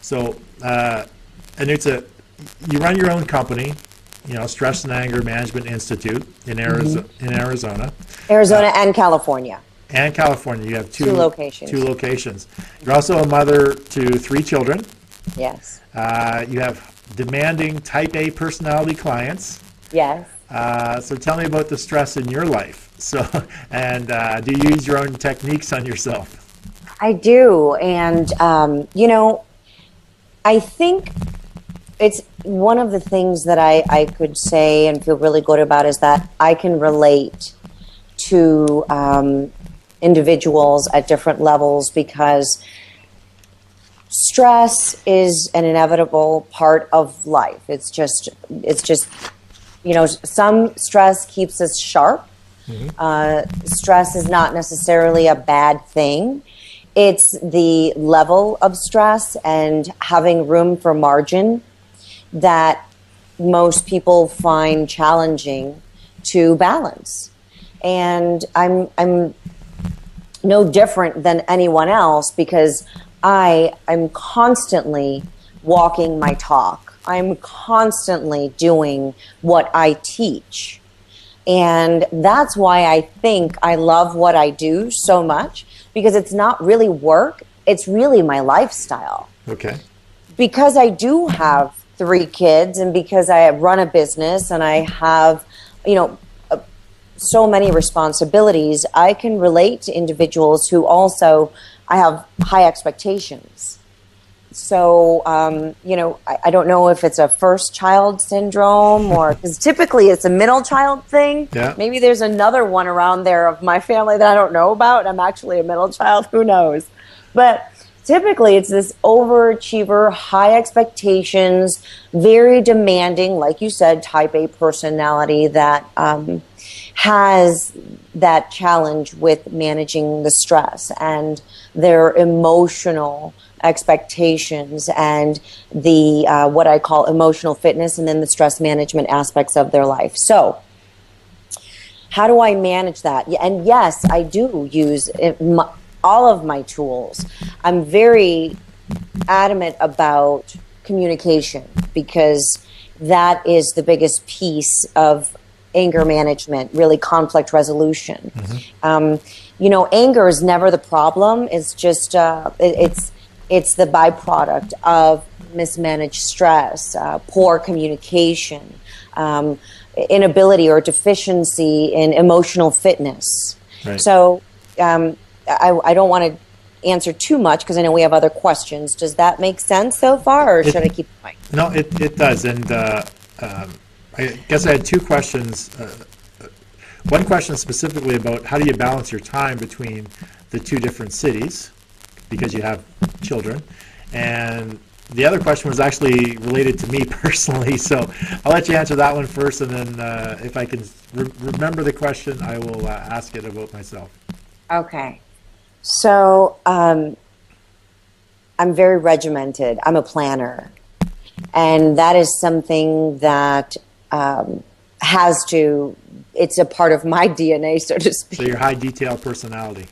So, and you run your own company, Stress and Anger Management Institute in Arizona. Arizona and California. And California. You have two locations. Two locations. You're also a mother to 3 children. Yes. You have demanding type A personality clients. Yes. So tell me about the stress in your life. So, and do you use your own techniques on yourself? I do. And, I think it's one of the things that I could say and feel really good about is that I can relate to individuals at different levels, because stress is an inevitable part of life. It's just some stress keeps us sharp. Stress is not necessarily a bad thing. It's the level of stress and having room for margin that most people find challenging to balance. And I'm no different than anyone else, because I'm constantly walking my talk. I'm constantly doing what I teach. And that's why I think I love what I do so much, because it's not really work. It's really my lifestyle. Okay. Because I do have 3 kids, and because I run a business and I have, so many responsibilities, I can relate to individuals who also, I have high expectations. So, I don't know if it's a first child syndrome, or because typically it's a middle child thing. Yeah. Maybe there's another one around there of my family that I don't know about. I'm actually a middle child. Who knows? But typically it's this overachiever, high expectations, very demanding, like you said, type A personality that has that challenge with managing the stress and their emotional expectations and the what I call emotional fitness, and then the stress management aspects of their life. So how do I manage that? And yes, I do use all of my tools. I'm very adamant about communication, because that is the biggest piece of anger management, really conflict resolution. Anger is never the problem. It's just it's the byproduct of mismanaged stress, poor communication, inability or deficiency in emotional fitness. Right. So I don't want to answer too much, because I know we have other questions. Does that make sense so far, or should I keep going? No, it does. And I guess I had 2 questions. One question specifically about how do you balance your time between the 2 different cities, because you have children. And the other question was actually related to me personally, so I'll let you answer that one first, and then if I can remember the question, I will ask it about myself. Okay. So I'm very regimented. I'm a planner. And that is something that it's a part of my DNA, so to speak. So your high detail personality.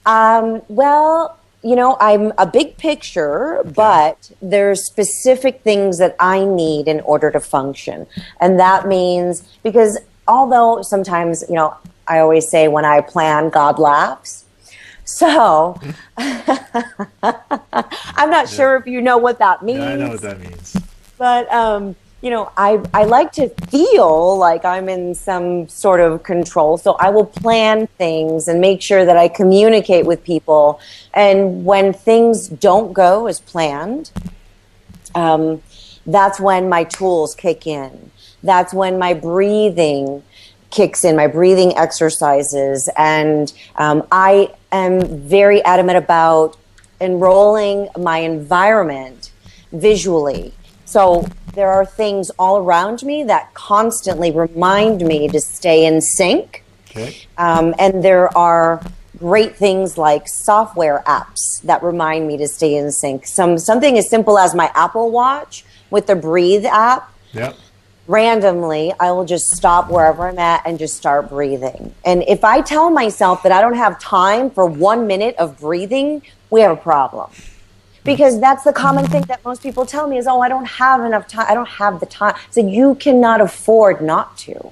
Well, I'm a big picture, okay, but there's specific things that I need in order to function. And that means, because although sometimes, I always say when I plan, God laughs. So I'm not sure if you know what that means. Yeah, I know what that means. But, I like to feel like I'm in some sort of control. So I will plan things and make sure that I communicate with people. And when things don't go as planned, that's when my tools kick in. That's when my breathing kicks in, my breathing exercises. And I am very adamant about enrolling my environment visually. So there are things all around me that constantly remind me to stay in sync. Okay. And there are great things like software apps that remind me to stay in sync. Something as simple as my Apple Watch with the Breathe app. Yep. Randomly, I will just stop wherever I'm at and just start breathing. And if I tell myself that I don't have time for 1 minute of breathing, we have a problem. Because that's the common thing that most people tell me is, oh, I don't have enough time. I don't have the time. So you cannot afford not to,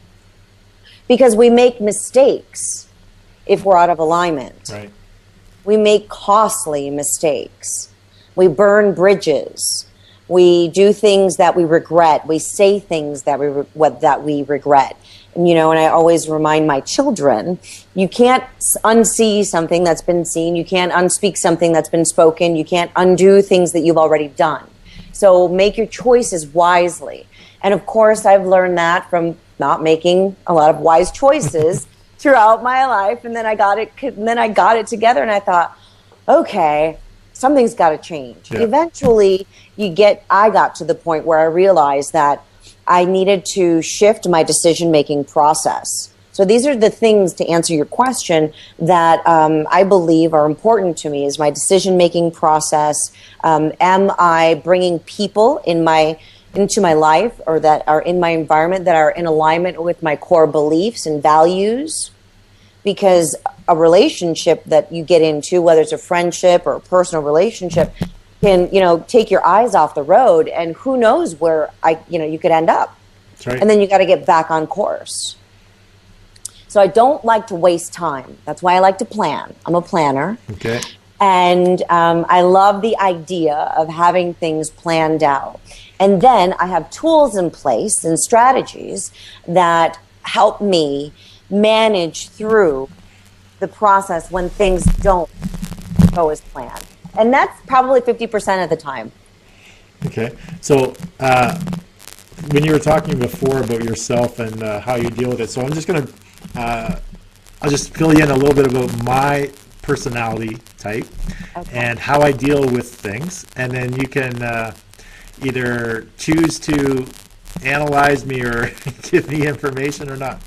because we make mistakes if we're out of alignment. Right. We make costly mistakes. We burn bridges. We do things that we regret. We say things that we regret. And, you know, and I always remind my children, you can't unsee something that's been seen. You can't unspeak something that's been spoken. You can't undo things that you've already done. So make your choices wisely. And of course, I've learned that from not making a lot of wise choices throughout my life. And then I got it together, and I thought, okay, something's got to change. Yeah. Eventually, I got to the point where I realized that I needed to shift my decision-making process. So these are the things, to answer your question, that I believe are important to me, is my decision-making process. Am I bringing people into my life, or that are in my environment, that are in alignment with my core beliefs and values? Because a relationship that you get into, whether it's a friendship or a personal relationship, can, you know, take your eyes off the road, and who knows where you could end up. That's right. And then you got to get back on course. So I don't like to waste time. That's why I like to plan. I'm a planner. Okay. And I love the idea of having things planned out. And then I have tools in place and strategies that help me manage through the process when things don't go as planned. And that's probably 50% of the time. Okay. So when you were talking before about yourself and how you deal with it, so I'm just going to, I'll just fill you in a little bit about my personality type, okay, and how I deal with things. And then you can either choose to analyze me or give me information or not.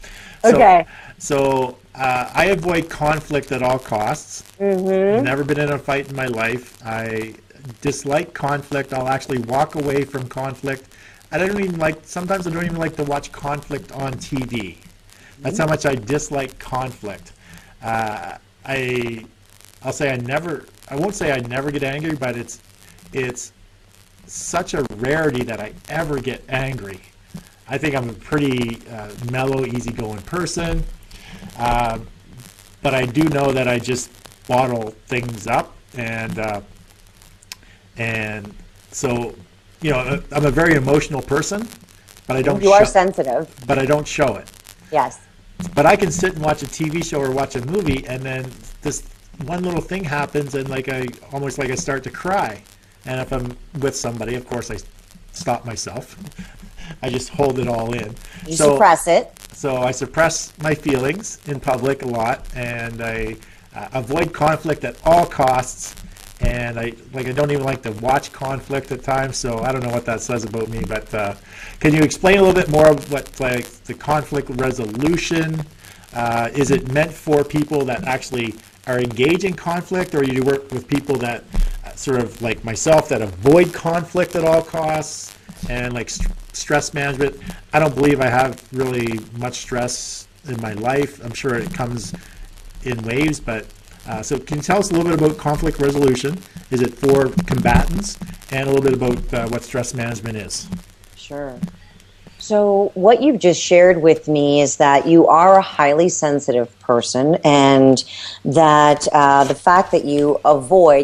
Okay. So I avoid conflict at all costs. Mm-hmm. Never been in a fight in my life. I dislike conflict. I'll actually walk away from conflict. Sometimes I don't even like to watch conflict on TV. That's how much I dislike conflict. I'll say I won't say I never get angry, but it's such a rarity that I ever get angry. I think I'm a pretty mellow, easygoing person, but I do know that I just bottle things up, and so, you know, I'm a very emotional person, but I don't. You are sensitive, but I don't show it. Yes. But I can sit and watch a TV show or watch a movie, and then this one little thing happens, and almost like I start to cry. And if I'm with somebody, of course, I stop myself. I just hold it all in. You suppress it. So I suppress my feelings in public a lot, and I avoid conflict at all costs. And I don't even like to watch conflict at times. So I don't know what that says about me. But can you explain a little bit more of what the conflict resolution? Is it meant for people that actually are engaged in conflict, or you work with people that sort of like myself that avoid conflict at all costs? And like stress management, I don't believe I have really much stress in my life. I'm sure it comes in waves, but so can you tell us a little bit about conflict resolution? Is it for combatants? And a little bit about what stress management is. Sure. So what you've just shared with me is that you are a highly sensitive person, and that the fact that you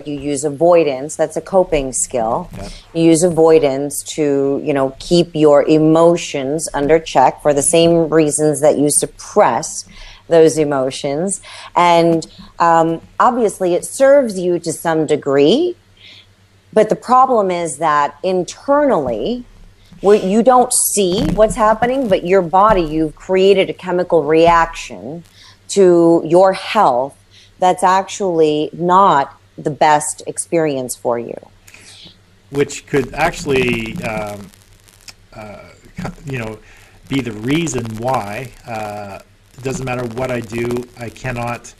use avoidance, that's a coping skill. Yeah. You use avoidance to, you know, keep your emotions under check for the same reasons that you suppress those emotions. And obviously it serves you to some degree, but the problem is that internally, you don't see what's happening, but your body, you've created a chemical reaction to your health that's actually not the best experience for you. Which could actually, be the reason why it doesn't matter what I do, I cannot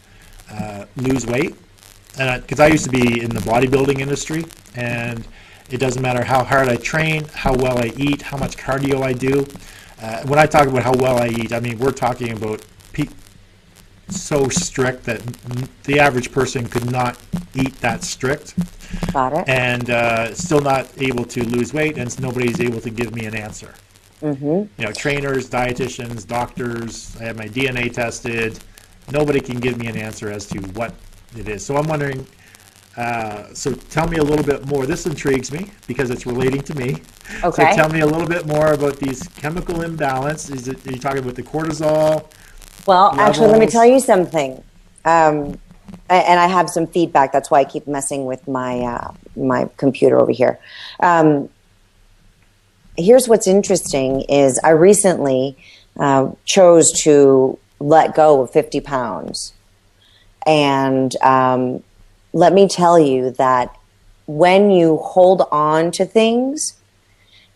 lose weight. And because I used to be in the bodybuilding industry, and it doesn't matter how hard I train, how well I eat, how much cardio I do. When I talk about how well I eat, I mean, we're talking about so strict that the average person could not eat that strict, Got it. and still not able to lose weight, and nobody's able to give me an answer. You know, trainers, dietitians, doctors, I have my DNA tested. Nobody can give me an answer as to what it is. So I'm wondering, so tell me a little bit more. This intrigues me because it's relating to me. Okay. So tell me a little bit more about these chemical imbalance. Are you talking about the cortisol? Well, actually, let me levels? tell you something. And I have some feedback. That's why I keep messing with my my computer over here. Here's what's interesting is I recently chose to let go of 50 pounds. And let me tell you that when you hold on to things,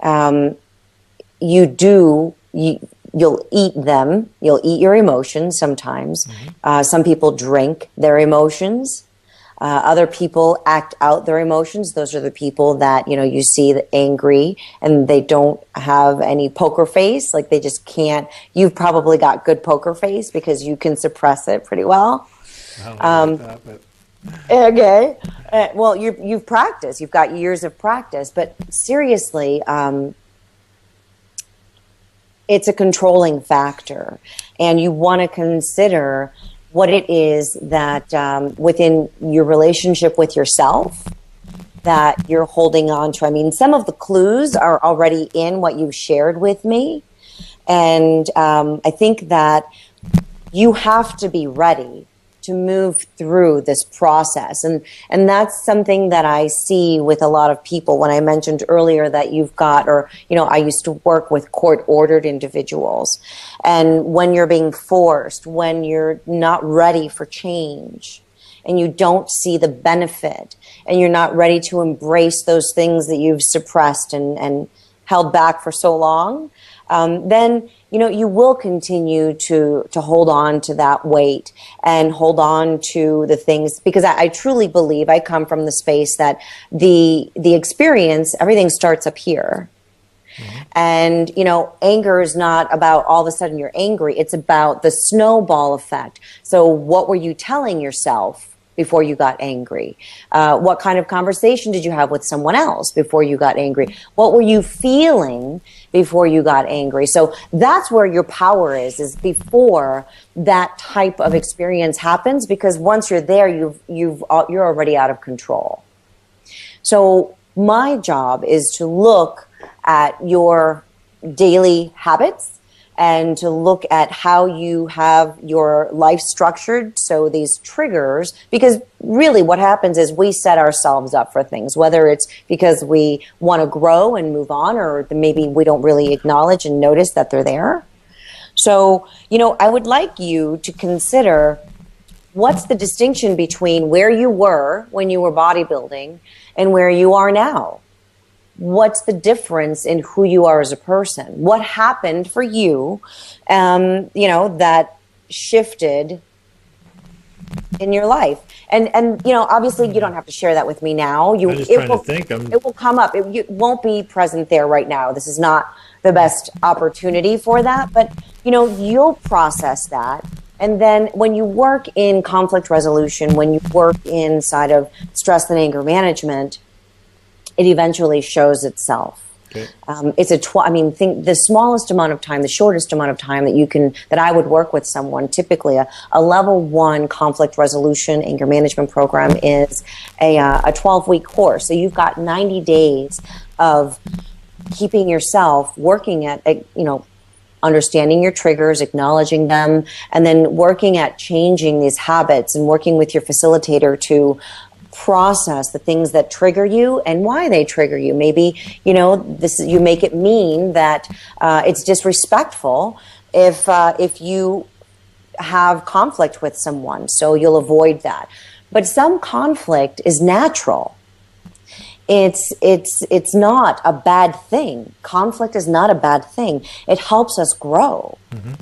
you'll eat them. You'll eat your emotions sometimes. Some people drink their emotions. Other people act out their emotions. Those are the people that, you know, you see that angry and they don't have any poker face. Like they just can't. You've probably got good poker face because you can suppress it pretty well. I don't know about that, but Okay. Well, you've practiced. You've got years of practice. But seriously, it's a controlling factor. And you want to consider what it is that within your relationship with yourself that you're holding on to. I mean, some of the clues are already in what you've shared with me. And I think that you have to be ready to move through this process. And that's something that I see with a lot of people when I mentioned earlier that you've got, or, you know, I used to work with court-ordered individuals. And when you're being forced, when you're not ready for change, and you don't see the benefit, and you're not ready to embrace those things that you've suppressed and held back for so long, then, you know, you will continue to hold on to that weight and hold on to the things, because I truly believe I come from the space that the experience, everything starts up here. And, you know, anger is not about all of a sudden you're angry. It's about the snowball effect. So what were you telling yourself before you got angry? What kind of conversation did you have with someone else before you got angry? What were you feeling before you got angry? So that's where your power is before that type of experience happens, because once you're there, you're already out of control. So my job is to look at your daily habits and to look at how you have your life structured. So these triggers, because really what happens is we set ourselves up for things, whether it's because we want to grow and move on, or maybe we don't really acknowledge and notice that they're there. So, you know, I would like you to consider what's the distinction between where you were when you were bodybuilding and where you are now. What's the difference in who you are as a person? What happened for you, you know, that shifted in your life? And you know, obviously you don't have to share that with me now. I'm just trying to think. It will come up. It won't be present there right now. This is not the best opportunity for that. But, you know, you'll process that. And then when you work in conflict resolution, when you work inside of stress and anger management, it eventually shows itself. Okay. It's think the smallest amount of time, the shortest amount of time that I would work with someone, typically a level 1 conflict resolution anger management program is a 12-week course. So you've got 90 days of keeping yourself working at, you know, understanding your triggers, acknowledging them, and then working at changing these habits and working with your facilitator to process the things that trigger you and why they trigger you. Maybe, you know, you make it mean that it's disrespectful if you have conflict with someone, so you'll avoid that. But some conflict is natural. It's not a bad thing. Conflict is not a bad thing. It helps us grow. Mm-hmm.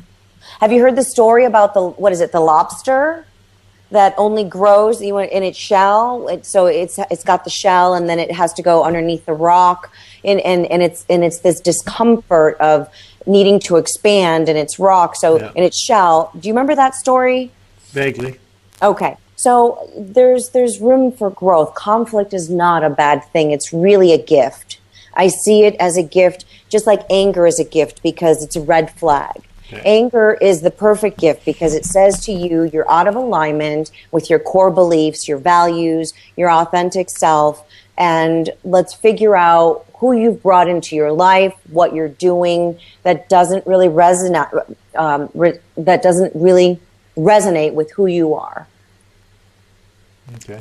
Have you heard the story about the lobster that only grows in its shell? So it's got the shell, and then it has to go underneath the rock, and it's this discomfort of needing to expand in its rock. So in its shell, do you remember that story? Vaguely. Okay. So there's room for growth. Conflict is not a bad thing. It's really a gift. I see it as a gift, just like anger is a gift because it's a red flag. Okay. Anger is the perfect gift because it says to you, you're out of alignment with your core beliefs, your values, your authentic self, and let's figure out who you've brought into your life, what you're doing that doesn't really resonate with who you are. Okay.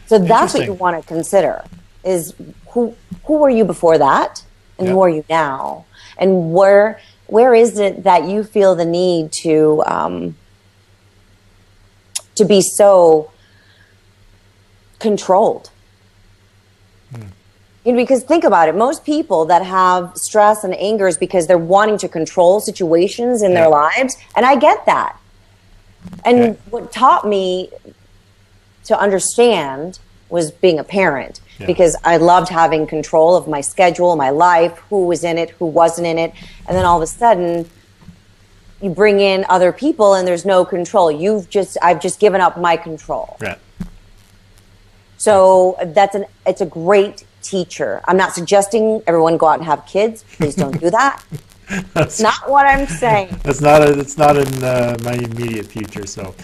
So that's what you want to consider is who were you before that and who are you now? And where is it that you feel the need to be so controlled? You know, because think about it, most people that have stress and anger is because they're wanting to control situations in their lives, and I get that. And what taught me to understand was being a parent, because I loved having control of my schedule, my life, who was in it, who wasn't in it, and then all of a sudden you bring in other people and there's no control. I've just given up my control. Right. So it's a great teacher. I'm not suggesting everyone go out and have kids. Please don't do that. That's not what I'm saying. It's not in my immediate future. So.